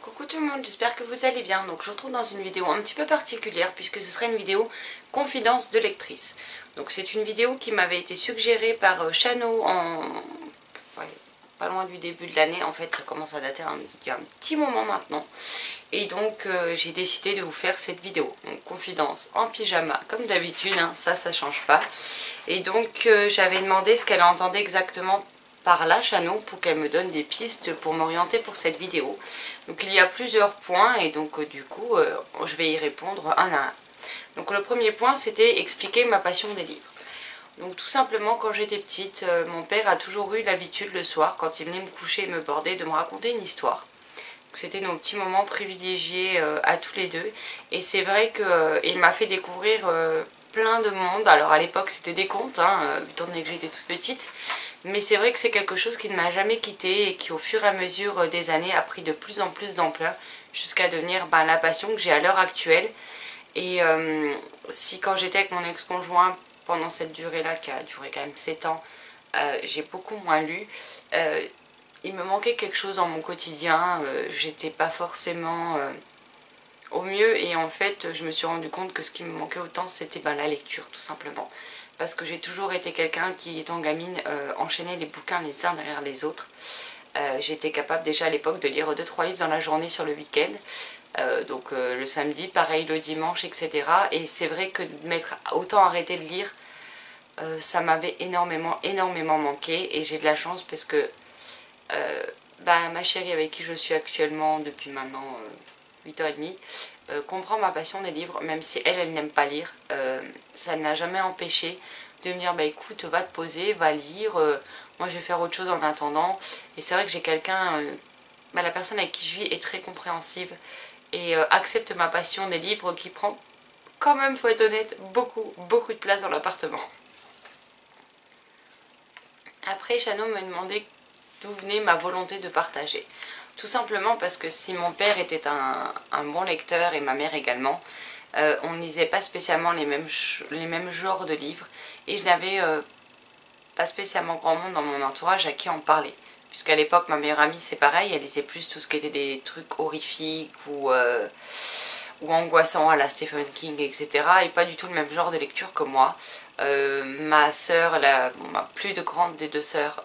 Coucou tout le monde, j'espère que vous allez bien. Donc je vous retrouve dans une vidéo un petit peu particulière puisque ce sera une vidéo confidence de lectrice. Donc c'est une vidéo qui m'avait été suggérée par Chano pas loin du début de l'année. En fait ça commence à dater il y a un petit moment maintenant. Et donc j'ai décidé de vous faire cette vidéo. Donc confidence en pyjama comme d'habitude, hein, ça change pas. Et donc j'avais demandé ce qu'elle entendait exactement par là, Chano, pour qu'elle me donne des pistes pour m'orienter pour cette vidéo. Donc il y a plusieurs points et donc du coup je vais y répondre un à un. Donc le premier point c'était expliquer ma passion des livres. Donc tout simplement quand j'étais petite, mon père a toujours eu l'habitude le soir quand il venait me coucher et me border de me raconter une histoire. C'était nos petits moments privilégiés à tous les deux et c'est vrai qu'il m'a fait découvrir plein de monde. Alors à l'époque c'était des contes, étant donné que j'étais toute petite. Mais c'est vrai que c'est quelque chose qui ne m'a jamais quitté et qui au fur et à mesure des années a pris de plus en plus d'ampleur jusqu'à devenir la passion que j'ai à l'heure actuelle. Et si quand j'étais avec mon ex-conjoint pendant cette durée-là, qui a duré quand même 7 ans, j'ai beaucoup moins lu, il me manquait quelque chose dans mon quotidien, j'étais pas forcément au mieux et en fait je me suis rendu compte que ce qui me manquait autant c'était la lecture tout simplement. Parce que j'ai toujours été quelqu'un qui, étant gamine, enchaînait les bouquins les uns derrière les autres. J'étais capable déjà à l'époque de lire 2-3 livres dans la journée sur le week-end. Donc le samedi, pareil le dimanche, etc. Et c'est vrai que de m'être autant arrêté de lire, ça m'avait énormément manqué. Et j'ai de la chance parce que ma chérie avec qui je suis actuellement depuis maintenant 8 ans et demi, comprend ma passion des livres, même si elle n'aime pas lire. Ça ne l'a jamais empêché de me dire écoute, va te poser, va lire, moi je vais faire autre chose en attendant. Et c'est vrai que j'ai quelqu'un, la personne avec qui je vis est très compréhensive et accepte ma passion des livres qui prend quand même, faut être honnête, beaucoup de place dans l'appartement. Après Chano me demandait d'où venait ma volonté de partager. Tout simplement parce que si mon père était un bon lecteur et ma mère également, on ne lisait pas spécialement les mêmes genres de livres et je n'avais pas spécialement grand monde dans mon entourage à qui en parler. Puisqu'à l'époque, ma meilleure amie, c'est pareil, elle lisait plus tout ce qui était des trucs horrifiques ou angoissants à la Stephen King, etc. Et pas du tout le même genre de lecture que moi. Ma soeur, ma plus de grande des deux sœurs,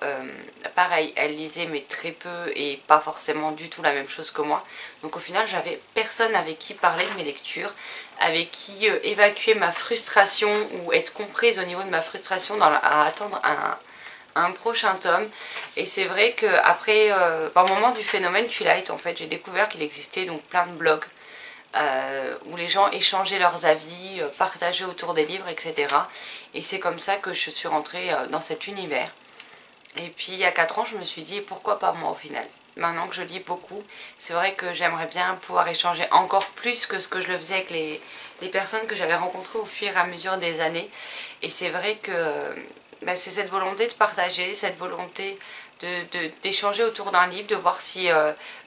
pareil, elle lisait mais très peu et pas forcément du tout la même chose que moi. Donc au final, j'avais personne avec qui parler de mes lectures, avec qui évacuer ma frustration ou être comprise au niveau de ma frustration à attendre un prochain tome. Et c'est vrai qu'après, au moment du phénomène Twilight, en fait, j'ai découvert qu'il existait donc plein de blogs où les gens échangeaient leurs avis, partageaient autour des livres, etc. Et c'est comme ça que je suis rentrée dans cet univers. Et puis il y a 4 ans, je me suis dit pourquoi pas moi au final. Maintenant que je lis beaucoup, c'est vrai que j'aimerais bien pouvoir échanger encore plus que ce que je le faisais avec les personnes que j'avais rencontrées au fur et à mesure des années. Et c'est vrai que c'est cette volonté de partager, cette volonté d'échanger autour d'un livre, de voir si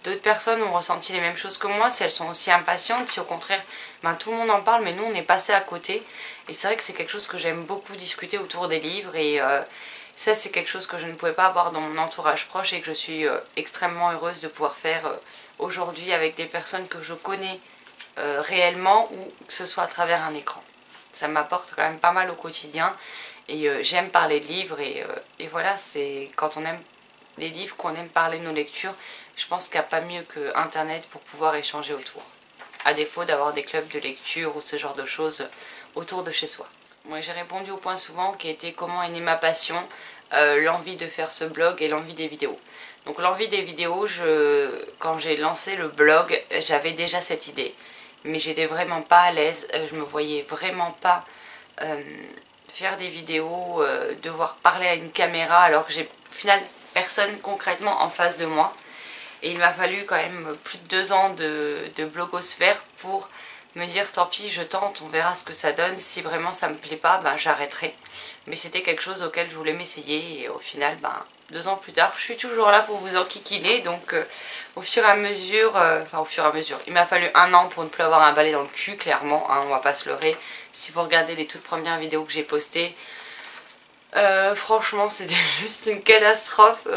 d'autres personnes ont ressenti les mêmes choses que moi, si elles sont aussi impatientes, si au contraire tout le monde en parle mais nous on est passé à côté. Et c'est vrai que c'est quelque chose que j'aime beaucoup discuter autour des livres et ça c'est quelque chose que je ne pouvais pas avoir dans mon entourage proche et que je suis extrêmement heureuse de pouvoir faire aujourd'hui avec des personnes que je connais réellement ou que ce soit à travers un écran. Ça m'apporte quand même pas mal au quotidien et j'aime parler de livres et voilà, c'est quand on aime les livres, qu'on aime parler de nos lectures, je pense qu'il n'y a pas mieux que Internet pour pouvoir échanger autour. À défaut d'avoir des clubs de lecture ou ce genre de choses autour de chez soi. Moi j'ai répondu au point souvent qui était comment est née ma passion, l'envie de faire ce blog et l'envie des vidéos. Donc l'envie des vidéos, quand j'ai lancé le blog, j'avais déjà cette idée. Mais j'étais vraiment pas à l'aise, je me voyais vraiment pas faire des vidéos, devoir parler à une caméra alors que j'ai au final personne concrètement en face de moi. Et il m'a fallu quand même plus de 2 ans de blogosphère pour me dire tant pis, je tente, on verra ce que ça donne, si vraiment ça me plaît pas, j'arrêterai. Mais c'était quelque chose auquel je voulais m'essayer et au final 2 ans plus tard, je suis toujours là pour vous enquiquiner. Donc au fur et à mesure, il m'a fallu 1 an pour ne plus avoir un balai dans le cul, clairement, on va pas se leurrer. Si vous regardez les toutes premières vidéos que j'ai postées, franchement c'était juste une catastrophe.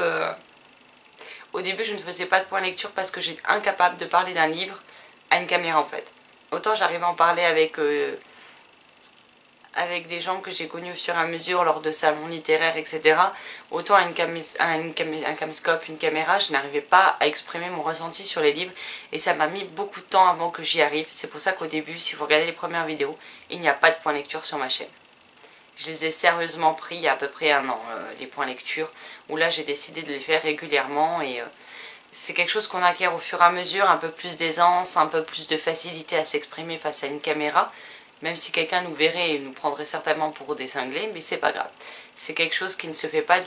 Au début je ne faisais pas de point lecture parce que j'étais incapable de parler d'un livre à une caméra en fait. Autant j'arrivais à en parler avec des gens que j'ai connus au fur et à mesure lors de salons littéraires, etc. Autant à un camscope, une caméra, je n'arrivais pas à exprimer mon ressenti sur les livres et ça m'a mis beaucoup de temps avant que j'y arrive. C'est pour ça qu'au début, si vous regardez les premières vidéos, il n'y a pas de point lecture sur ma chaîne. Je les ai sérieusement pris il y a à peu près un an, les points lecture, où là j'ai décidé de les faire régulièrement et c'est quelque chose qu'on acquiert au fur et à mesure, un peu plus d'aisance, un peu plus de facilité à s'exprimer face à une caméra. Même si quelqu'un nous verrait et nous prendrait certainement pour des cinglés, mais c'est pas grave. C'est quelque chose qui ne se fait pas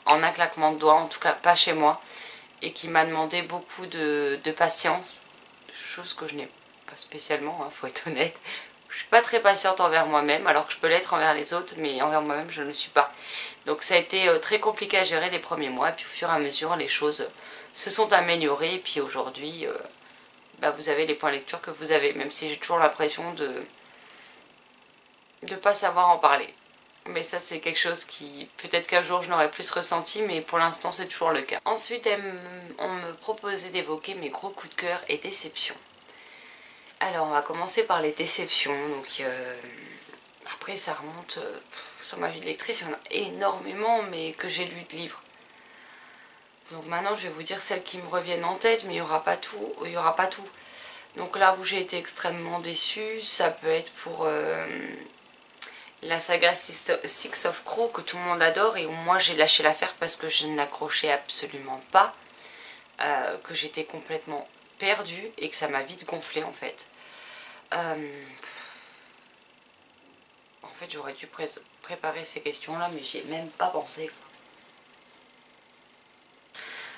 en un claquement de doigts, en tout cas pas chez moi, et qui m'a demandé beaucoup de patience, chose que je n'ai pas spécialement, hein, faut être honnête. Je suis pas très patiente envers moi-même, alors que je peux l'être envers les autres, mais envers moi-même je ne le suis pas. Donc ça a été très compliqué à gérer les premiers mois, et puis au fur et à mesure les choses se sont améliorées, et puis aujourd'hui, vous avez les points lecture que vous avez, même si j'ai toujours l'impression de pas savoir en parler. Mais ça c'est quelque chose qui, peut-être qu'un jour je n'aurai plus ressenti, mais pour l'instant c'est toujours le cas. Ensuite on me proposait d'évoquer mes gros coups de cœur et déceptions. Alors on va commencer par les déceptions. Donc après ça remonte sur ma vie de lectrice, il y en a énormément mais que j'ai lu de livres. Donc maintenant je vais vous dire celles qui me reviennent en tête, mais il n'y aura pas tout, Donc là où j'ai été extrêmement déçue, ça peut être pour la saga Six of Crow que tout le monde adore et où moi j'ai lâché l'affaire parce que je n'accrochais absolument pas, que j'étais complètement perdue et que ça m'a vite gonflé en fait. En fait j'aurais dû préparer ces questions là mais j'y ai même pas pensé.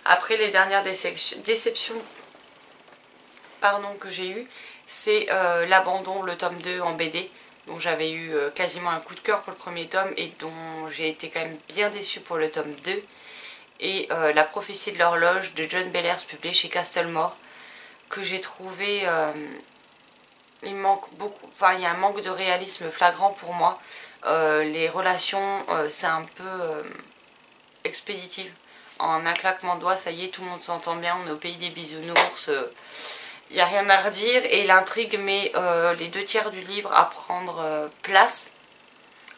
Après les dernières déceptions que j'ai eues, c'est l'abandon, le tome 2 en BD. Dont j'avais eu quasiment un coup de cœur pour le premier tome et dont j'ai été quand même bien déçue pour le tome 2. Et La prophétie de l'horloge de John Bellairs publié chez Castlemore, que j'ai trouvé... il manque beaucoup, il y a un manque de réalisme flagrant pour moi. Les relations, c'est un peu expéditif. En un claquement de doigts, ça y est, tout le monde s'entend bien, on est au pays des bisounours. Il n'y a rien à redire et l'intrigue met les 2/3 du livre à prendre place.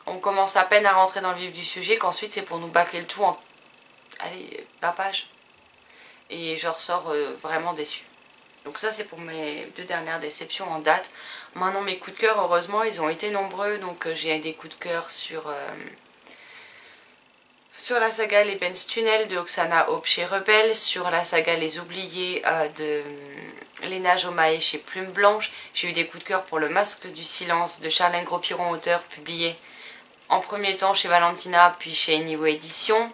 On commence à peine à rentrer dans le vif du sujet qu'ensuite c'est pour nous bâcler le tout en 20 pages. Et je ressors vraiment déçue. Donc ça c'est pour mes 2 dernières déceptions en date. Maintenant mes coups de cœur, heureusement ils ont été nombreux. Donc j'ai des coups de cœur sur la saga Les Ben's Tunnel de Oksana Hope chez Rebelle, sur la saga Les Oubliés de Léna Jomaé chez Plume Blanche. J'ai eu des coups de cœur pour Le Masque du Silence de Charlène Gros-Piron, auteur, publié en premier temps chez Valentina puis chez Anyway Édition.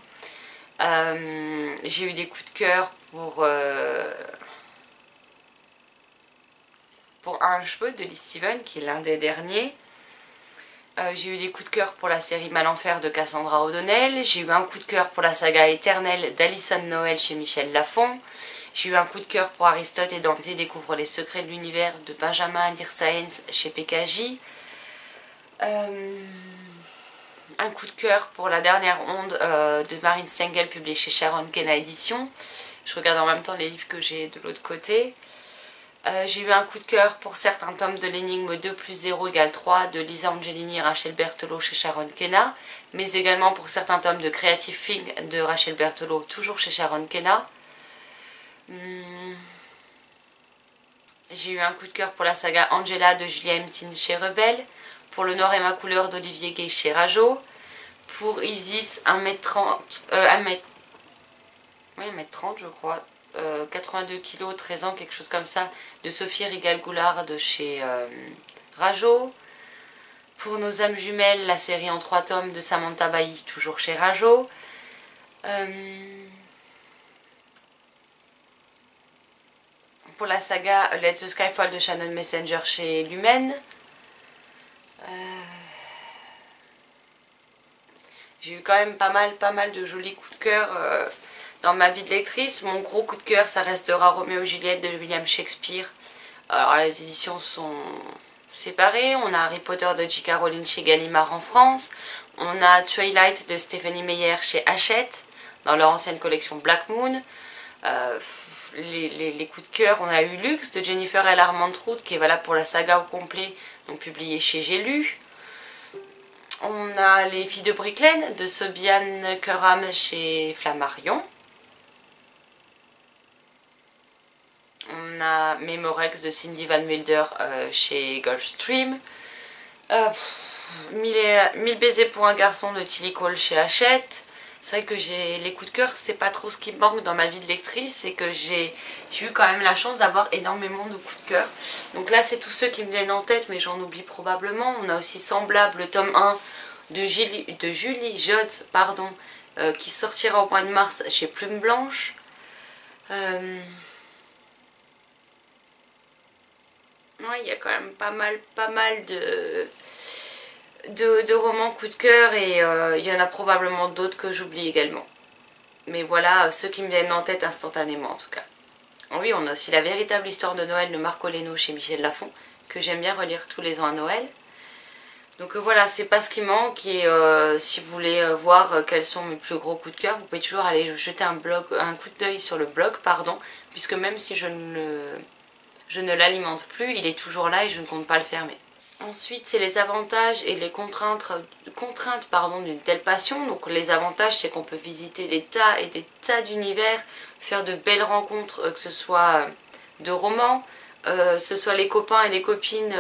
J'ai eu des coups de cœur pour Un cheveu de Liz Steven qui est l'un des derniers. J'ai eu des coups de cœur pour la série Malenfer de Cassandra O'Donnell. J'ai eu un coup de cœur pour la saga Éternelle d'Alison Noël chez Michel Lafon. J'ai eu un coup de cœur pour Aristote et Dante découvrent les secrets de l'univers de Benjamin Lirsaens chez PKJ. Un coup de cœur pour La Dernière Onde de Marine Stengel publié chez Sharon Kenna Édition. Je regarde en même temps les livres que j'ai de l'autre côté. J'ai eu un coup de cœur pour certains tomes de l'énigme 2 + 0 = 3 de Lisa Angelini et Rachel Berthelot chez Sharon Kenna, mais également pour certains tomes de Creative Thing de Rachel Berthelot, toujours chez Sharon Kenna. J'ai eu un coup de cœur pour la saga Angela de Julia Hemptin chez Rebelle, pour Le Nord et ma couleur d'Olivier Gay chez Rajo, pour Isis 1m30, 1m30 je crois, 82 kg, 13 ans, quelque chose comme ça, de Sophie Rigal-Goulard de chez Rajo. Pour Nos âmes jumelles, la série en 3 tomes de Samantha Bailly, toujours chez Rajo. Pour la saga Let the Sky Fall de Shannon Messenger chez Lumen. J'ai eu quand même pas mal de jolis coups de cœur dans ma vie de lectrice. Mon gros coup de cœur, ça restera Roméo et Juliette de William Shakespeare. Alors les éditions sont séparées. On a Harry Potter de J.K. Rowling chez Gallimard en France. On a Twilight de Stephenie Meyer chez Hachette, dans leur ancienne collection Black Moon. Les coups de cœur, on a eu Lux de Jennifer L. Armentrout qui est valable pour la saga au complet, donc publié chez J'ai lu. On a Les filles de Bricklane de Sobiane Curram chez Flammarion. On a Memorex de Cindy Van Wilder chez Gulfstream. 1000 baisers pour un garçon de Tilly Cole chez Hachette. C'est vrai que les coups de cœur, c'est pas trop ce qui me manque dans ma vie de lectrice, c'est que j'ai eu quand même la chance d'avoir énormément de coups de cœur. Donc là, c'est tous ceux qui me viennent en tête, mais j'en oublie probablement. On a aussi Semblable, le tome 1 de Julie Jotz, pardon, qui sortira au mois de mars chez Plume Blanche. Ouais, il y a quand même pas mal de romans coup de cœur et il y en a probablement d'autres que j'oublie également. Mais voilà, ceux qui me viennent en tête instantanément en tout cas. Oui, on a aussi La véritable histoire de Noël de Marco Leno chez Michel Lafon, que j'aime bien relire tous les ans à Noël. Donc voilà, c'est pas ce qui manque et si vous voulez voir quels sont mes plus gros coups de cœur, vous pouvez toujours aller jeter un coup d'œil sur le blog, pardon, puisque même si je ne l'alimente plus, il est toujours là et je ne compte pas le fermer. Ensuite, c'est les avantages et les contraintes d'une telle passion. Donc les avantages, c'est qu'on peut visiter des tas et des tas d'univers, faire de belles rencontres, que ce soit de romans, ce soit les copains et les copines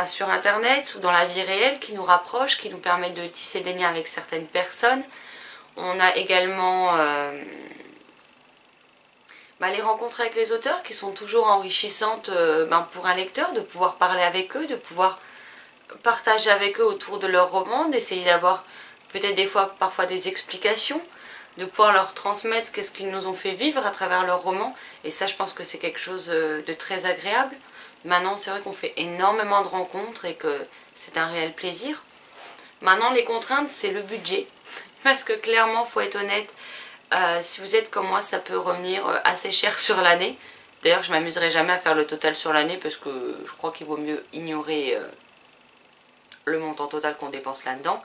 sur internet ou dans la vie réelle qui nous rapprochent, qui nous permettent de tisser des liens avec certaines personnes. On a également les rencontres avec les auteurs qui sont toujours enrichissantes pour un lecteur, de pouvoir parler avec eux, de pouvoir partager avec eux autour de leurs romans, d'essayer d'avoir peut-être des fois parfois des explications, de pouvoir leur transmettre qu'est-ce qu'ils nous ont fait vivre à travers leurs romans, et ça je pense que c'est quelque chose de très agréable. Maintenant c'est vrai qu'on fait énormément de rencontres et que c'est un réel plaisir. Maintenant les contraintes c'est le budget, parce que clairement faut être honnête, si vous êtes comme moi, ça peut revenir assez cher sur l'année. D'ailleurs, je m'amuserai jamais à faire le total sur l'année parce que je crois qu'il vaut mieux ignorer le montant total qu'on dépense là-dedans.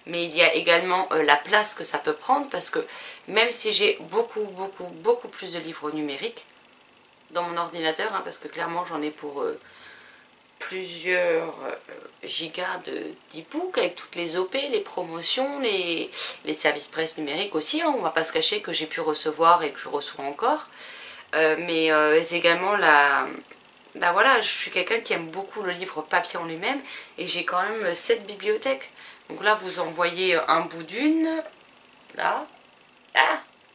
Mais il y a également la place que ça peut prendre parce que même si j'ai beaucoup plus de livres numériques dans mon ordinateur, parce que clairement j'en ai pour plusieurs gigas d'e-book avec toutes les OP, les promotions, les services presse numériques aussi, on va pas se cacher que j'ai pu recevoir et que je reçois encore, mais c'est également voilà, je suis quelqu'un qui aime beaucoup le livre papier en lui-même et j'ai quand même 7 bibliothèques. Donc là vous en voyez un bout d'une, là,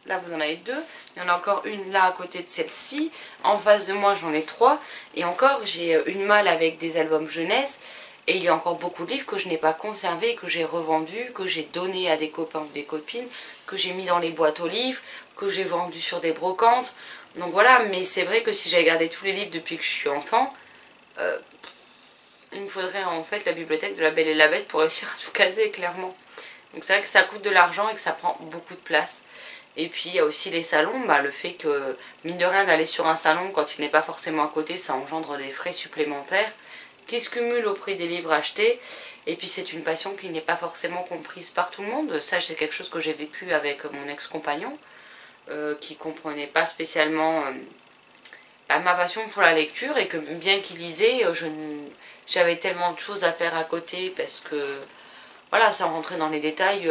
là vous en avez 2, il y en a encore une là à côté de celle-ci, en face de moi j'en ai 3, et encore j'ai une malle avec des albums jeunesse, et il y a encore beaucoup de livres que je n'ai pas conservés, que j'ai revendus, que j'ai donné à des copains ou des copines, que j'ai mis dans les boîtes aux livres, que j'ai vendus sur des brocantes. Donc voilà, mais c'est vrai que si j'avais gardé tous les livres depuis que je suis enfant, il me faudrait en fait la bibliothèque de La Belle et la Bête pour réussir à tout caser clairement. Donc c'est vrai que ça coûte de l'argent et que ça prend beaucoup de place. Et puis il y a aussi les salons, le fait que, mine de rien, d'aller sur un salon quand il n'est pas forcément à côté, ça engendre des frais supplémentaires qui se cumulent au prix des livres achetés. Et puis c'est une passion qui n'est pas forcément comprise par tout le monde. Ça, c'est quelque chose que j'ai vécu avec mon ex-compagnon, qui comprenait pas spécialement ma passion pour la lecture, et que bien qu'il lisait, j'avais tellement de choses à faire à côté parce que, voilà, sans rentrer dans les détails,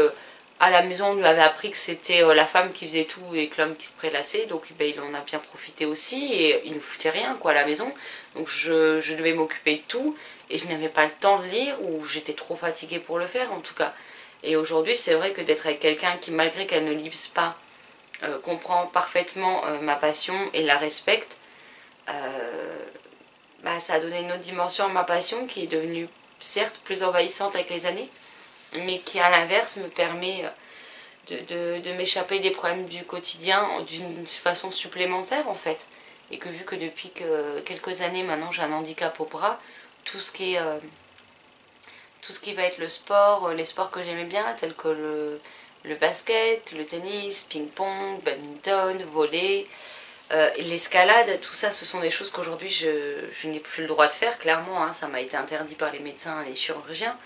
à la maison, on lui avait appris que c'était la femme qui faisait tout et que l'homme qui se prélassait. Donc il en a bien profité aussi et il ne foutait rien à la maison. Donc je devais m'occuper de tout et je n'avais pas le temps de lire, ou j'étais trop fatiguée pour le faire en tout cas. Et aujourd'hui c'est vrai que d'être avec quelqu'un qui, malgré qu'elle ne lise pas, comprend parfaitement ma passion et la respecte, ça a donné une autre dimension à ma passion qui est devenue certes plus envahissante avec les années, mais qui à l'inverse me permet de m'échapper des problèmes du quotidien d'une façon supplémentaire en fait. Et que vu que depuis quelques années maintenant j'ai un handicap au bras, tout ce qui va être le sport, les sports que j'aimais bien tels que le basket, le tennis, ping-pong, badminton, volley, l'escalade, tout ça ce sont des choses qu'aujourd'hui je n'ai plus le droit de faire clairement, ça m'a été interdit par les médecins et les chirurgiens.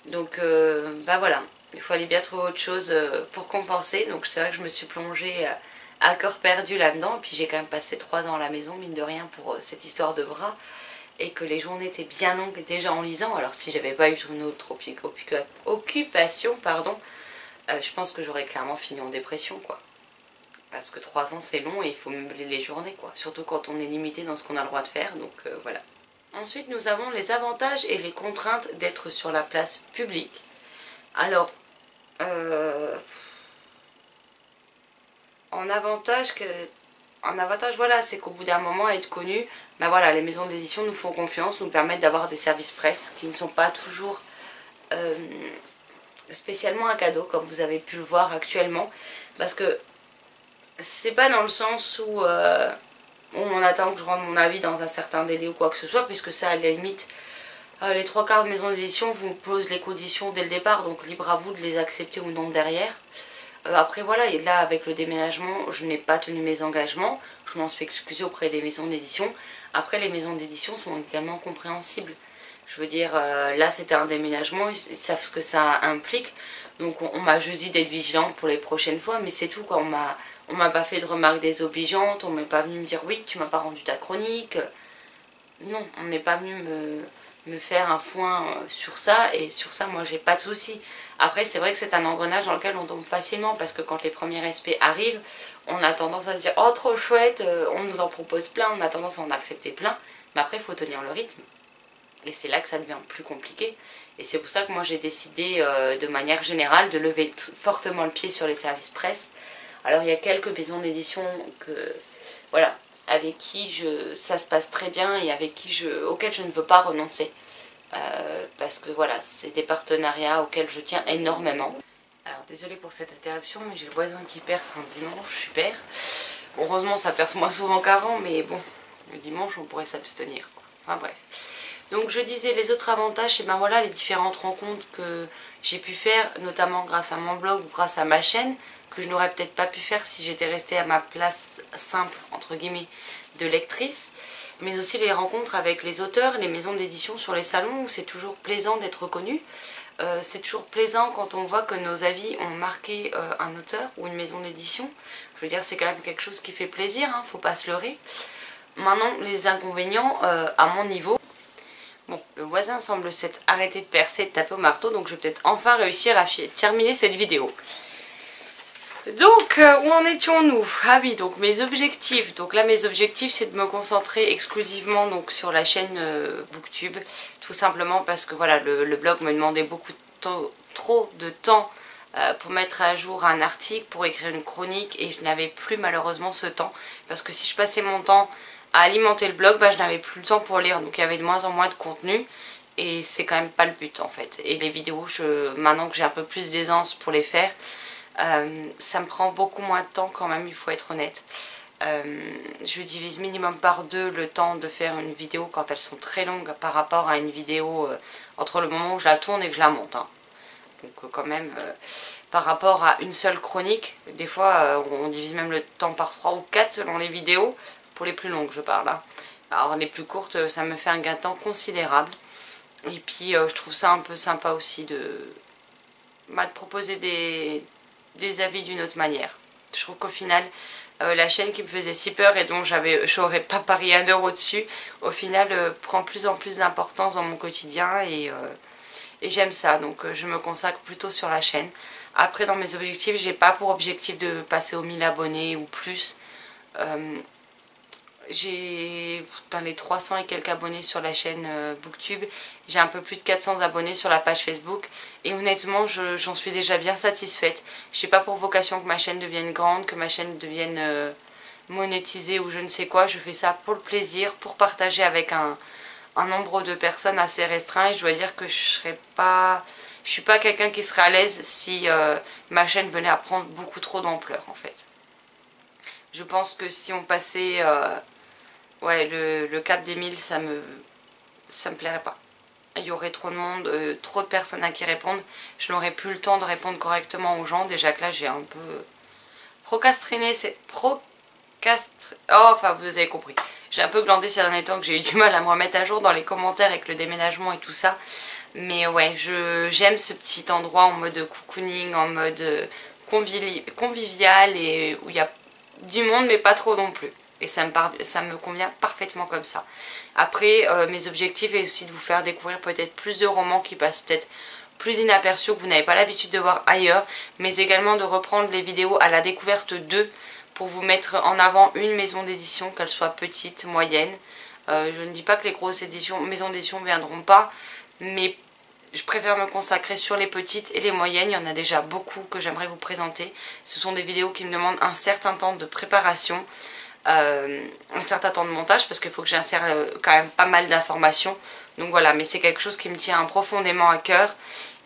Donc voilà, il faut aller bien trouver autre chose pour compenser. Donc c'est vrai que je me suis plongée à cœur perdu là-dedans. Puis j'ai quand même passé 3 ans à la maison, mine de rien, pour cette histoire de bras. Et que les journées étaient bien longues déjà en lisant. Alors si j'avais pas eu une autre occupation, pardon, je pense que j'aurais clairement fini en dépression, quoi. Parce que 3 ans c'est long et il faut meubler les journées, quoi. Surtout quand on est limité dans ce qu'on a le droit de faire, donc voilà. Ensuite nous avons les avantages et les contraintes d'être sur la place publique. Alors, en avantage, voilà, c'est qu'au bout d'un moment, être connu, ben voilà, les maisons d'édition nous font confiance, nous permettent d'avoir des services presse qui ne sont pas toujours spécialement un cadeau, comme vous avez pu le voir actuellement, parce que c'est pas dans le sens où on attend que je rende mon avis dans un certain délai ou quoi que ce soit, puisque ça, à la limite, les 3/4 de maisons d'édition vous posent les conditions dès le départ, donc libre à vous de les accepter ou non derrière. Après voilà, et là avec le déménagement, je n'ai pas tenu mes engagements, je m'en suis excusée auprès des maisons d'édition. Après les maisons d'édition sont également compréhensibles. Je veux dire, là c'était un déménagement, ils savent ce que ça implique. Donc on m'a juste dit d'être vigilante pour les prochaines fois, mais c'est tout quoi. On m'a pas fait de remarques désobligeantes, on m'est pas venu me dire oui tu m'as pas rendu ta chronique. Non, on n'est pas venu me faire un point sur ça, et sur ça moi j'ai pas de soucis. Après c'est vrai que c'est un engrenage dans lequel on tombe facilement, parce que quand les premiers respects arrivent, on a tendance à se dire oh trop chouette, on nous en propose plein, on a tendance à en accepter plein, mais après il faut tenir le rythme. Et c'est là que ça devient plus compliqué. Et c'est pour ça que moi j'ai décidé de manière générale de lever fortement le pied sur les services presse. Alors il y a quelques maisons d'édition voilà, avec qui ça se passe très bien et auxquels je ne veux pas renoncer. Parce que voilà, c'est des partenariats auxquels je tiens énormément. Alors désolée pour cette interruption, mais j'ai le voisin qui perce un dimanche, super. Bon, heureusement ça perce moins souvent qu'avant, mais bon, le dimanche on pourrait s'abstenir. Enfin bref. Donc je disais les autres avantages, et ben voilà les différentes rencontres que j'ai pu faire, notamment grâce à mon blog ou grâce à ma chaîne, que je n'aurais peut-être pas pu faire si j'étais restée à ma place simple, entre guillemets, de lectrice. Mais aussi les rencontres avec les auteurs, les maisons d'édition sur les salons, où c'est toujours plaisant d'être reconnu. C'est toujours plaisant quand on voit que nos avis ont marqué un auteur ou une maison d'édition. Je veux dire, c'est quand même quelque chose qui fait plaisir, hein, faut pas se leurrer. Maintenant, les inconvénients à mon niveau. Bon, le voisin semble s'être arrêté de percer, de taper au marteau, donc je vais peut-être enfin réussir à terminer cette vidéo. Donc, où en étions-nous? Ah oui, donc mes objectifs. Donc là, mes objectifs, c'est de me concentrer exclusivement donc, sur la chaîne Booktube. Tout simplement parce que voilà, le blog me demandait beaucoup trop de temps pour mettre à jour un article, pour écrire une chronique, et je n'avais plus malheureusement ce temps. Parce que si je passais mon temps à alimenter le blog, bah, je n'avais plus le temps pour lire, donc il y avait de moins en moins de contenu, et c'est quand même pas le but en fait. Et les vidéos, maintenant que j'ai un peu plus d'aisance pour les faire, ça me prend beaucoup moins de temps quand même, il faut être honnête. Je divise minimum par 2 le temps de faire une vidéo quand elles sont très longues par rapport à une vidéo entre le moment où je la tourne et que je la monte, hein. Donc quand même, par rapport à une seule chronique, des fois on divise même le temps par 3 ou 4 selon les vidéos. Pour les plus longues je parle, hein. Alors les plus courtes ça me fait un gain de temps considérable. Et puis je trouve ça un peu sympa aussi de proposer des avis d'une autre manière. Je trouve qu'au final la chaîne qui me faisait si peur et dont j'aurais pas parié 1 euro dessus, au final prend plus en plus d'importance dans mon quotidien, et j'aime ça. Donc je me consacre plutôt sur la chaîne. Après dans mes objectifs, j'ai pas pour objectif de passer aux 1000 abonnés ou plus. J'ai dans les 300 et quelques abonnés sur la chaîne Booktube, j'ai un peu plus de 400 abonnés sur la page Facebook, et honnêtement j'en suis déjà bien satisfaite. Je n'ai pas pour vocation que ma chaîne devienne grande, que ma chaîne devienne monétisée ou je ne sais quoi. Je fais ça pour le plaisir, pour partager avec un nombre de personnes assez restreint, et je dois dire que je suis pas quelqu'un qui serait à l'aise si ma chaîne venait à prendre beaucoup trop d'ampleur en fait. Je pense que si on passait ouais, le cap des 1000, ça me plairait pas. Il y aurait trop de monde, trop de personnes à qui répondre. Je n'aurais plus le temps de répondre correctement aux gens. Déjà que là, j'ai un peu procrastiné. Oh, enfin, vous avez compris. J'ai un peu glandé ces derniers temps, que j'ai eu du mal à me remettre à jour dans les commentaires avec le déménagement et tout ça. Mais ouais, j'aime ce petit endroit en mode cocooning, en mode convivial, et où il y a du monde mais pas trop non plus. Et ça me convient parfaitement comme ça. Après, mes objectifs est aussi de vous faire découvrir peut-être plus de romans qui passent peut-être plus inaperçus, que vous n'avez pas l'habitude de voir ailleurs. Mais également de reprendre les vidéos à la découverte d'eux pour vous mettre en avant une maison d'édition, qu'elle soit petite, moyenne. Je ne dis pas que les grosses maisons d'édition ne viendront pas, mais je préfère me consacrer sur les petites et les moyennes. Il y en a déjà beaucoup que j'aimerais vous présenter. Ce sont des vidéos qui me demandent un certain temps de préparation. Un certain temps de montage parce qu'il faut que j'insère quand même pas mal d'informations, donc voilà, mais c'est quelque chose qui me tient profondément à cœur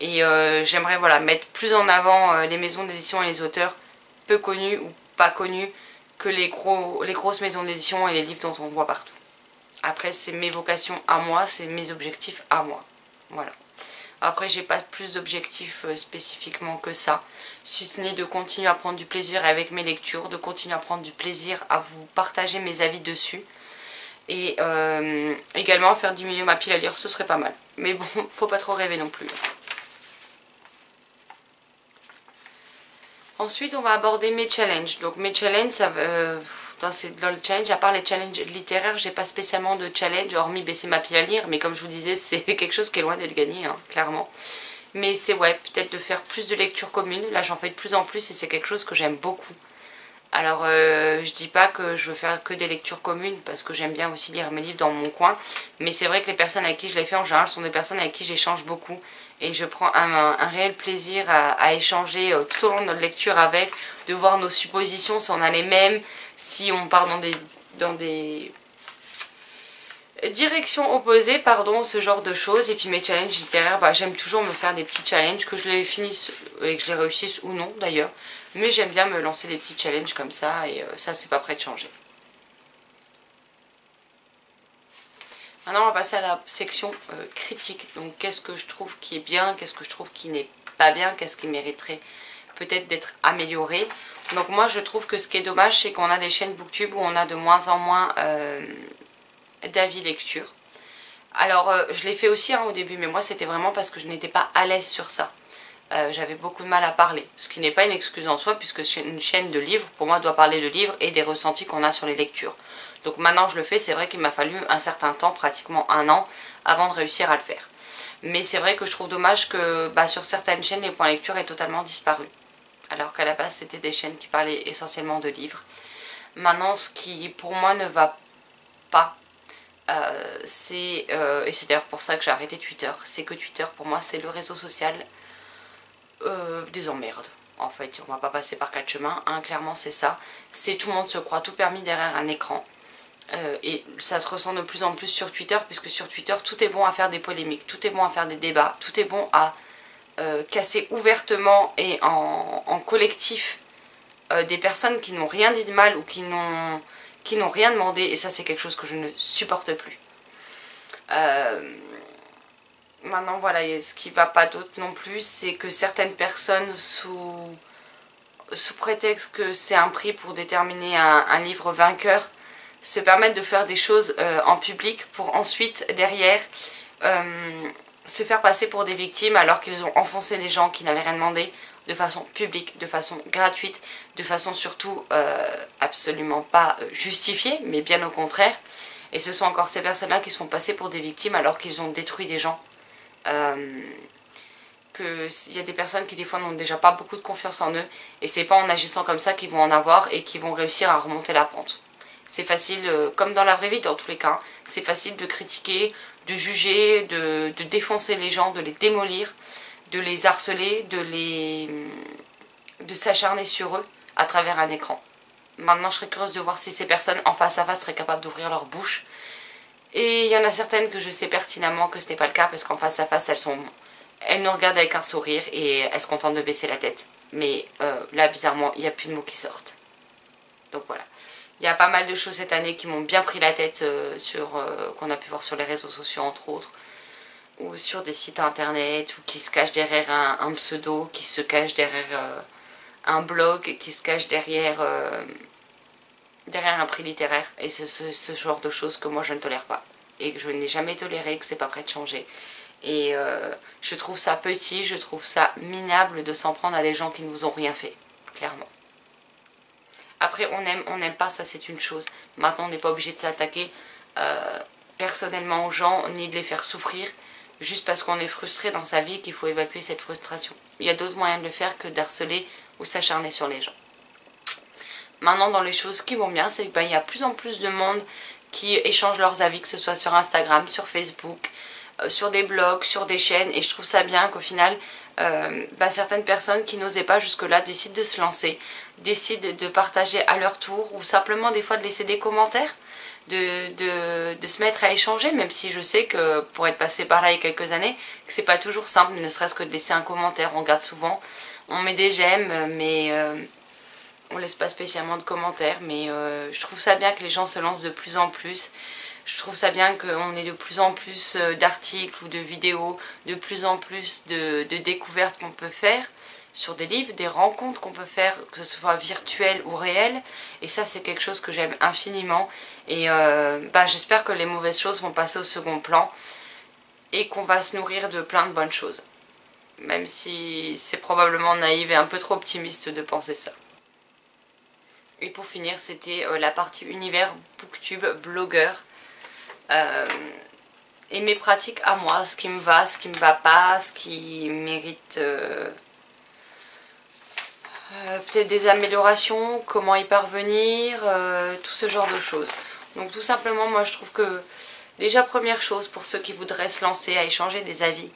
et j'aimerais voilà, mettre plus en avant les maisons d'édition et les auteurs peu connus ou pas connus que les grosses maisons d'édition et les livres dont on voit partout. Après c'est mes vocations à moi, c'est mes objectifs à moi, voilà. Après j'ai pas plus d'objectifs spécifiquement que ça, si ce n'est de continuer à prendre du plaisir avec mes lectures, de continuer à prendre du plaisir à vous partager mes avis dessus. Et également faire diminuer ma pile à lire, ce serait pas mal. Mais bon, faut pas trop rêver non plus. Ensuite on va aborder mes challenges. Donc mes challenges, dans le challenge, à part les challenges littéraires, j'ai pas spécialement de challenge hormis baisser ma pile à lire, mais comme je vous disais c'est quelque chose qui est loin d'être gagné, hein, clairement. Mais c'est ouais, peut-être de faire plus de lectures communes, là j'en fais de plus en plus et c'est quelque chose que j'aime beaucoup. Alors je dis pas que je veux faire que des lectures communes parce que j'aime bien aussi lire mes livres dans mon coin, mais c'est vrai que les personnes avec qui je les fais en général sont des personnes avec qui j'échange beaucoup et je prends un réel plaisir à échanger tout au long de notre lecture avec, de voir nos suppositions si on a les mêmes, si on part dans des directions opposées, pardon, ce genre de choses. Et puis mes challenges littéraires, bah, j'aime toujours me faire des petits challenges, que je les finisse et que je les réussisse ou non d'ailleurs. Mais j'aime bien me lancer des petits challenges comme ça et ça c'est pas prêt de changer. Maintenant on va passer à la section critique. Donc qu'est-ce que je trouve qui est bien, qu'est-ce que je trouve qui n'est pas bien, qu'est-ce qui mériterait peut-être d'être amélioré. Donc moi je trouve que ce qui est dommage c'est qu'on a des chaînes booktube où on a de moins en moins d'avis lecture. Alors je l'ai fait aussi hein, au début, mais moi c'était vraiment parce que je n'étais pas à l'aise sur ça. J'avais beaucoup de mal à parler, ce qui n'est pas une excuse en soi puisque une chaîne de livres pour moi doit parler de livres et des ressentis qu'on a sur les lectures. Donc maintenant je le fais, c'est vrai qu'il m'a fallu un certain temps, pratiquement un an, avant de réussir à le faire. Mais c'est vrai que je trouve dommage que sur certaines chaînes les points lecture aient totalement disparu. Alors qu'à la base c'était des chaînes qui parlaient essentiellement de livres. Maintenant ce qui pour moi ne va pas, et c'est d'ailleurs pour ça que j'ai arrêté Twitter, c'est que Twitter pour moi c'est le réseau social des emmerdes. En fait, on va pas passer par quatre chemins, hein, clairement c'est ça. C'est tout le monde se croit tout permis derrière un écran. Et ça se ressent de plus en plus sur Twitter, puisque sur Twitter tout est bon à faire des polémiques, tout est bon à faire des débats, tout est bon à casser ouvertement et en collectif des personnes qui n'ont rien dit de mal ou qui n'ont rien demandé, et ça c'est quelque chose que je ne supporte plus. Maintenant voilà, ce qui va pas d'autre non plus, c'est que certaines personnes sous prétexte que c'est un prix pour déterminer un livre vainqueur, se permettent de faire des choses en public pour ensuite derrière se faire passer pour des victimes alors qu'ils ont enfoncé des gens qui n'avaient rien demandé de façon publique, de façon gratuite, de façon surtout absolument pas justifiée, mais bien au contraire. Et ce sont encore ces personnes-là qui se font passer pour des victimes alors qu'ils ont détruit des gens. Il y a des personnes qui des fois n'ont déjà pas beaucoup de confiance en eux et c'est pas en agissant comme ça qu'ils vont en avoir et qu'ils vont réussir à remonter la pente. C'est facile, comme dans la vraie vie dans tous les cas, c'est facile de critiquer, de juger, de défoncer les gens, de les démolir, de les harceler, de s'acharner sur eux à travers un écran. Maintenant je serais curieuse de voir si ces personnes en face à face seraient capables d'ouvrir leur bouche. Et il y en a certaines que je sais pertinemment que ce n'est pas le cas parce qu'en face à face elles nous regardent avec un sourire et elles se contentent de baisser la tête. Mais là bizarrement il n'y a plus de mots qui sortent. Donc voilà. Il y a pas mal de choses cette année qui m'ont bien pris la tête qu'on a pu voir sur les réseaux sociaux entre autres. Ou sur des sites internet, ou qui se cachent derrière un pseudo, qui se cache derrière un blog, qui se cache derrière un prix littéraire. Et c'est ce genre de choses que moi je ne tolère pas. Et que je n'ai jamais toléré, que c'est pas prêt de changer. Et je trouve ça petit, je trouve ça minable de s'en prendre à des gens qui ne vous ont rien fait, clairement. Après on n'aime pas, ça c'est une chose. Maintenant on n'est pas obligé de s'attaquer personnellement aux gens, ni de les faire souffrir, juste parce qu'on est frustré dans sa vie qu'il faut évacuer cette frustration. Il y a d'autres moyens de le faire que d'harceler ou s'acharner sur les gens. Maintenant dans les choses qui vont bien, c'est qu'il y a de plus en plus de monde qui échangent leurs avis, que ce soit sur Instagram, sur Facebook, sur des blogs, sur des chaînes, et je trouve ça bien qu'au final certaines personnes qui n'osaient pas jusque là décident de se lancer, décident de partager à leur tour, ou simplement des fois de laisser des commentaires, de se mettre à échanger, même si je sais que pour être passé par là il y a quelques années, que c'est pas toujours simple, ne serait-ce que de laisser un commentaire. On regarde souvent, on met des j'aime, mais on laisse pas spécialement de commentaires, mais je trouve ça bien que les gens se lancent de plus en plus. Je trouve ça bien qu'on ait de plus en plus d'articles ou de vidéos, de plus en plus de découvertes qu'on peut faire sur des livres, des rencontres qu'on peut faire, que ce soit virtuelles ou réelles. Et ça c'est quelque chose que j'aime infiniment. Et j'espère que les mauvaises choses vont passer au second plan et qu'on va se nourrir de plein de bonnes choses. Même si c'est probablement naïf et un peu trop optimiste de penser ça. Et pour finir, c'était la partie univers booktube blogueur. Et mes pratiques à moi, ce qui me va pas, ce qui mérite peut-être des améliorations, comment y parvenir, tout ce genre de choses. Donc tout simplement, moi je trouve que déjà première chose pour ceux qui voudraient se lancer à échanger des avis,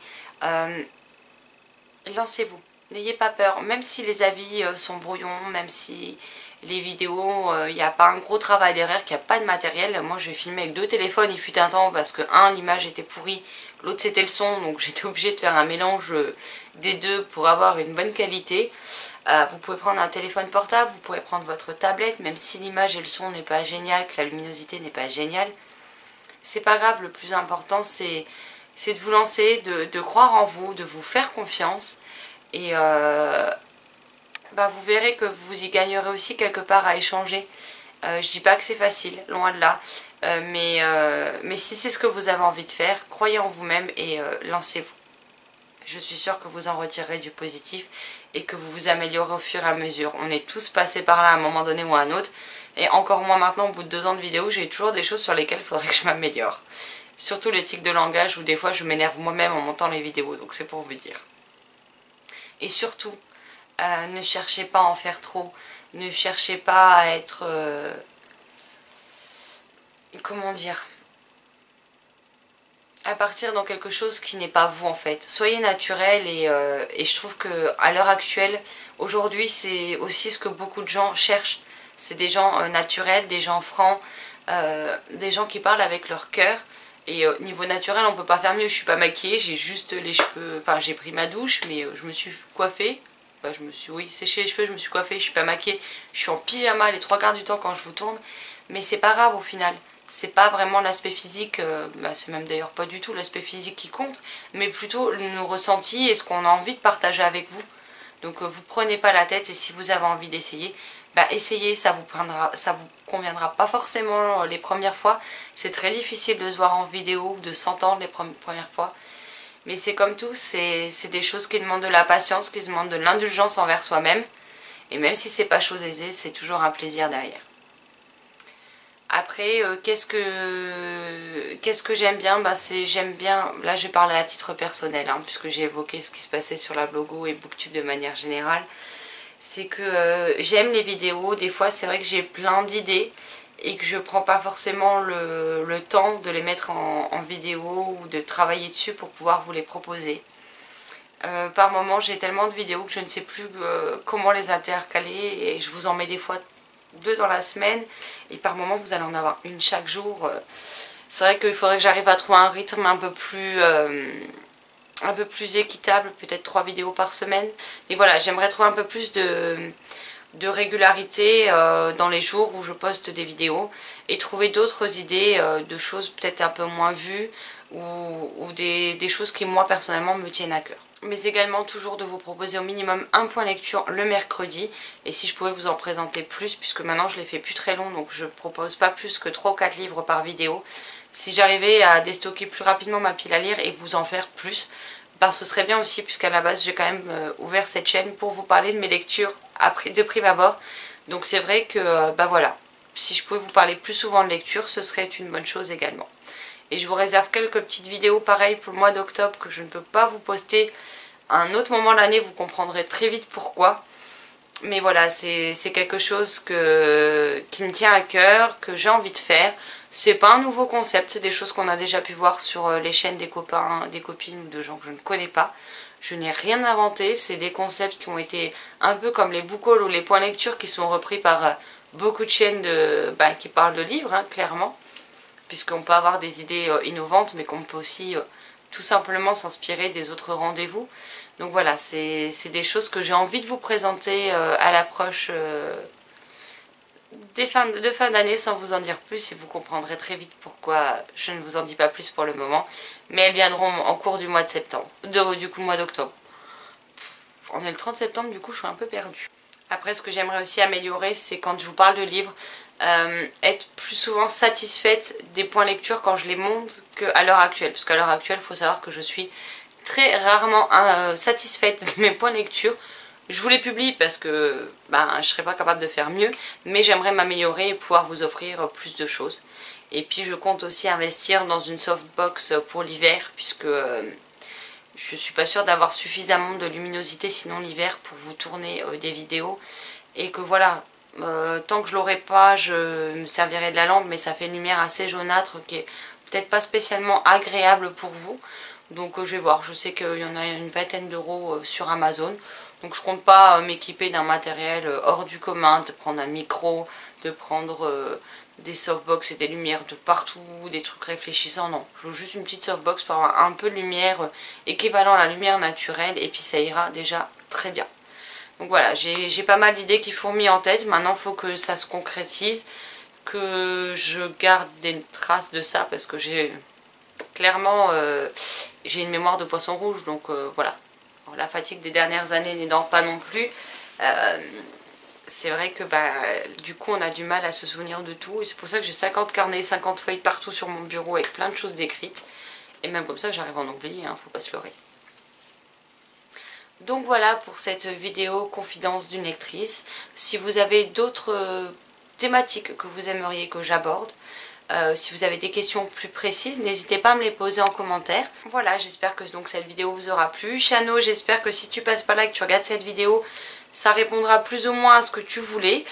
lancez-vous, n'ayez pas peur, même si les avis sont brouillons, même si les vidéos, il n'y a pas un gros travail derrière, qu'il n'y a pas de matériel. Moi je filmais avec 2 téléphones, il fut un temps parce que l'image était pourrie, l'autre c'était le son, donc j'étais obligée de faire un mélange des deux pour avoir une bonne qualité. Vous pouvez prendre un téléphone portable, vous pouvez prendre votre tablette, même si l'image et le son n'est pas génial, que la luminosité n'est pas géniale. C'est pas grave, le plus important c'est de vous lancer, de croire en vous, de vous faire confiance. Et vous verrez que vous y gagnerez aussi quelque part à échanger. Je dis pas que c'est facile, loin de là. Mais si c'est ce que vous avez envie de faire, croyez en vous-même et lancez-vous. Je suis sûre que vous en retirerez du positif et que vous vous améliorez au fur et à mesure. On est tous passés par là à un moment donné ou à un autre. Et encore moins maintenant, au bout de 2 ans de vidéo, j'ai toujours des choses sur lesquelles il faudrait que je m'améliore. Surtout les tics de langage où des fois je m'énerve moi-même en montant les vidéos, donc c'est pour vous dire. Et surtout, ne cherchez pas à en faire trop. Ne cherchez pas à être... comment dire, à partir dans quelque chose qui n'est pas vous en fait. Soyez naturel et je trouve que à l'heure actuelle, aujourd'hui, c'est aussi ce que beaucoup de gens cherchent. C'est des gens naturels, des gens francs, des gens qui parlent avec leur cœur. Et niveau naturel, on peut pas faire mieux. Je suis pas maquillée, j'ai juste les cheveux... Enfin, j'ai pris ma douche, mais je me suis coiffée. Oui, séché les cheveux, je me suis coiffée, je suis pas maquillée. Je suis en pyjama les 3/4 du temps quand je vous tourne. Mais c'est pas grave au final. C'est pas vraiment l'aspect physique, c'est même d'ailleurs pas du tout l'aspect physique qui compte, mais plutôt nos ressentis et ce qu'on a envie de partager avec vous. Donc vous prenez pas la tête et si vous avez envie d'essayer, essayez, ça vous conviendra pas forcément les premières fois. C'est très difficile de se voir en vidéo ou de s'entendre les premières fois. Mais c'est comme tout, c'est des choses qui demandent de la patience, qui demandent de l'indulgence envers soi-même. Et même si c'est pas chose aisée, c'est toujours un plaisir derrière. Après, qu'est-ce que j'aime bien, j'aime bien, là je vais parler à titre personnel, puisque j'ai évoqué ce qui se passait sur la blogo et booktube de manière générale. C'est que j'aime les vidéos, des fois c'est vrai que j'ai plein d'idées et que je prends pas forcément le temps de les mettre en vidéo ou de travailler dessus pour pouvoir vous les proposer. Par moment j'ai tellement de vidéos que je ne sais plus comment les intercaler et je vous en mets des fois 2 dans la semaine et par moment vous allez en avoir une chaque jour. C'est vrai qu'il faudrait que j'arrive à trouver un rythme un peu plus équitable, peut-être 3 vidéos par semaine. Et voilà, j'aimerais trouver un peu plus de régularité dans les jours où je poste des vidéos et trouver d'autres idées de choses peut-être un peu moins vues ou des choses qui moi personnellement me tiennent à cœur. Mais également toujours de vous proposer au minimum un point lecture le mercredi et si je pouvais vous en présenter plus puisque maintenant je les fais plus très long donc je propose pas plus que 3 ou 4 livres par vidéo. Si j'arrivais à déstocker plus rapidement ma pile à lire et vous en faire plus, ce serait bien aussi puisqu'à la base j'ai quand même ouvert cette chaîne pour vous parler de mes lectures de prime abord. Donc c'est vrai que, bah voilà, si je pouvais vous parler plus souvent de lecture, ce serait une bonne chose également. Et je vous réserve quelques petites vidéos pareilles pour le mois d'octobre que je ne peux pas vous poster à un autre moment de l'année, vous comprendrez très vite pourquoi. Mais voilà, c'est quelque chose qui me tient à cœur, que j'ai envie de faire. C'est pas un nouveau concept, c'est des choses qu'on a déjà pu voir sur les chaînes des copains, des copines ou de gens que je ne connais pas. Je n'ai rien inventé, c'est des concepts qui ont été un peu comme les book hauls ou les points lecture qui sont repris par beaucoup de chaînes qui parlent de livres, hein, clairement. Puisqu'on peut avoir des idées innovantes, mais qu'on peut aussi tout simplement s'inspirer des autres rendez-vous. Donc voilà, c'est des choses que j'ai envie de vous présenter à l'approche de fin d'année sans vous en dire plus, et vous comprendrez très vite pourquoi je ne vous en dis pas plus pour le moment. Mais elles viendront en cours du mois de septembre, du coup mois d'octobre. On est le 30 septembre, du coup je suis un peu perdue. Après, ce que j'aimerais aussi améliorer, c'est quand je vous parle de livres, être plus souvent satisfaite des points lecture quand je les monte qu'à l'heure actuelle. Parce qu'à l'heure actuelle, il faut savoir que je suis très rarement satisfaite de mes points lecture. Je vous les publie parce que je ne serais pas capable de faire mieux, mais j'aimerais m'améliorer et pouvoir vous offrir plus de choses. Et puis je compte aussi investir dans une softbox pour l'hiver, puisque je suis pas sûre d'avoir suffisamment de luminosité sinon l'hiver pour vous tourner des vidéos. Et que voilà, tant que je l'aurai pas, je me servirai de la lampe, mais ça fait une lumière assez jaunâtre qui est peut-être pas spécialement agréable pour vous. Donc je vais voir, je sais qu'il y en a une vingtaine d'euros sur Amazon. Donc je compte pas m'équiper d'un matériel hors du commun, de prendre un micro, de prendre des softbox et des lumières de partout, des trucs réfléchissants, non. Je veux juste une petite softbox pour avoir un peu de lumière équivalent à la lumière naturelle, et puis ça ira déjà très bien. Donc voilà, j'ai pas mal d'idées qui fourmillent en tête, maintenant il faut que ça se concrétise, que je garde des traces de ça, parce que j'ai clairement j'ai une mémoire de poisson rouge, donc voilà. La fatigue des dernières années n'aidant pas non plus, c'est vrai que du coup on a du mal à se souvenir de tout. Et c'est pour ça que j'ai 50 carnets, 50 feuilles partout sur mon bureau avec plein de choses décrites. Et même comme ça j'arrive à en oublier, hein, faut pas se leurrer. Donc voilà pour cette vidéo confidence d'une lectrice. Si vous avez d'autres thématiques que vous aimeriez que j'aborde, si vous avez des questions plus précises, n'hésitez pas à me les poser en commentaire. Voilà, j'espère que donc cette vidéo vous aura plu. Chano, j'espère que si tu passes par là, que tu regardes cette vidéo, ça répondra plus ou moins à ce que tu voulais.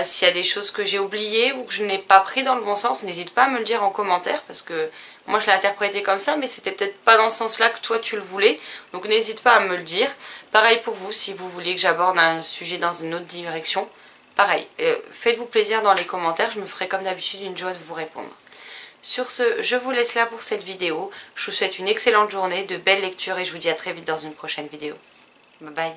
S'il y a des choses que j'ai oubliées ou que je n'ai pas pris dans le bon sens, n'hésite pas à me le dire en commentaire, parce que moi je l'ai interprété comme ça, mais c'était peut-être pas dans ce sens-là que toi tu le voulais. Donc n'hésite pas à me le dire. Pareil pour vous, si vous voulez que j'aborde un sujet dans une autre direction. Pareil, faites-vous plaisir dans les commentaires, je me ferai comme d'habitude une joie de vous répondre. Sur ce, je vous laisse là pour cette vidéo. Je vous souhaite une excellente journée, de belles lectures, et je vous dis à très vite dans une prochaine vidéo. Bye bye.